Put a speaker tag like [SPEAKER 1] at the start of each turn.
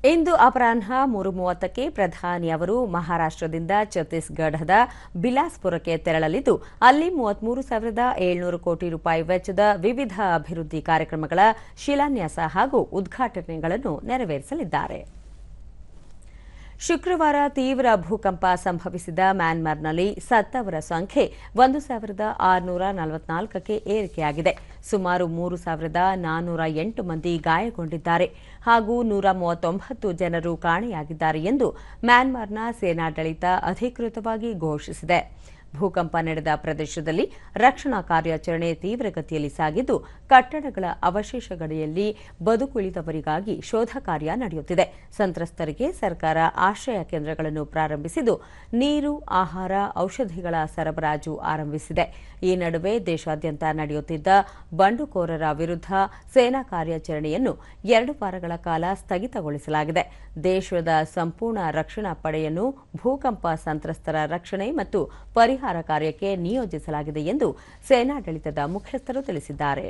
[SPEAKER 1] ಇಂದು ಅಪರಾಹ್ನ 3:30ಕ್ಕೆ ಪ್ರಧಾನಿ ಅವರು ಮಹಾರಾಷ್ಟ್ರದಿಂದ ಛತ್ತೀಸ್ಗಢದ ಬಿಲಾಸ್ಪುರಕ್ಕೆ ತೆರಳಲಿದ್ದು ಅಲ್ಲಿ 33,700 ಕೋಟಿ ರೂಪಾಯಿ ವೆಚ್ಚದ ವಿವಿಧ ಅಭಿವೃದ್ಧಿ ಕಾರ್ಯಕ್ರಮಗಳ ಶಿಲಾನ್ಯಾಸ ಹಾಗೂ ಉದ್ಘಾಟನೆಗಳನ್ನು ನೆರವೇರಿಸಲಿದ್ದಾರೆ. ಶುಕ್ರವಾರ ತೀವ್ರ ಭೂಕಂಪ ಸಂಭವಿಸಿದ ಮ್ಯಾನ್ಮಾರ್ನಲ್ಲಿ ಸತ್ತವರ ಸಂಖ್ಯೆ 1,644ಕ್ಕೆ ಏರಿಕೆಯಾಗಿದೆ. ಸುಮಾರು 3,408 ಮಂದಿ ಗಾಯಗೊಂಡಿದ್ದಾರೆ ಹಾಗೂ 139 ಜನರು ಕಾಣೆಯಾಗಿದ್ದಾರೆ ಎಂದು ಮ್ಯಾನ್ಮಾರ್ನ ಸೇನಾಡಳಿತ ಅಧಿಕೃತವಾಗಿ ಘೋಷಿಸಿದೆ. ಭೂಕಂಪ ನಡೆದ ಪ್ರದೇಶದಲ್ಲಿ ರಕ್ಷಣಾ ಕಾರ್ಯಾಚರಣೆ ತೀವ್ರಗತಿಯಲ್ಲಿ ಸಾಗಿದ್ದು, ಕಟ್ಟಡಗಳ ಅವಶೇಷಗಳಡಿಯಲ್ಲಿ ಬದುಕುಳಿದವರಿಗಾಗಿ ಶೋಧ ಕಾರ್ಯ ನಡೆಯುತ್ತಿದೆ. ಸಂತ್ರಸ್ತರಿಗೆ ಸರ್ಕಾರ ಆಶ್ರಯ ಕೇಂದ್ರಗಳನ್ನು ಪ್ರಾರಂಭಿಸಿದ್ದು, ನೀರು, ಆಹಾರ, ಔಷಧಿಗಳ ಸರಬರಾಜು ಆರಂಭಿಸಿದೆ. ಈ ನಡುವೆ ದೇಶಾದ್ಯಂತ ನಡೆಯುತ್ತಿದ್ದ ಬಂಡುಕೋರರ ವಿರುದ್ಧ ಸೇನಾ ಕಾರ್ಯಾಚರಣೆಯನ್ನು 2 ವಾರಗಳ ಕಾಲ ಸ್ಥಗಿತಗೊಳಿಸಲಾಗಿದೆ. ದೇಶದ ಸಂಪೂರ್ಣ ರಕ್ಷಣಾ ಪಡೆಯನ್ನು ಭೂಕಂಪ ಸಂತ್ರಸ್ತರ ರಕ್ಷಣೆ ಮತ್ತು ಪರಿಹಾರ ಕಾರ್ಯಕ್ಕೆ ನಿಯೋಜಿಸಲಾಗಿದೆ ಎಂದು ಸೇನಾಡಳಿತದ ಮುಖ್ಯಸ್ಥರು ತಿಳಿಸಿದ್ದಾರೆ.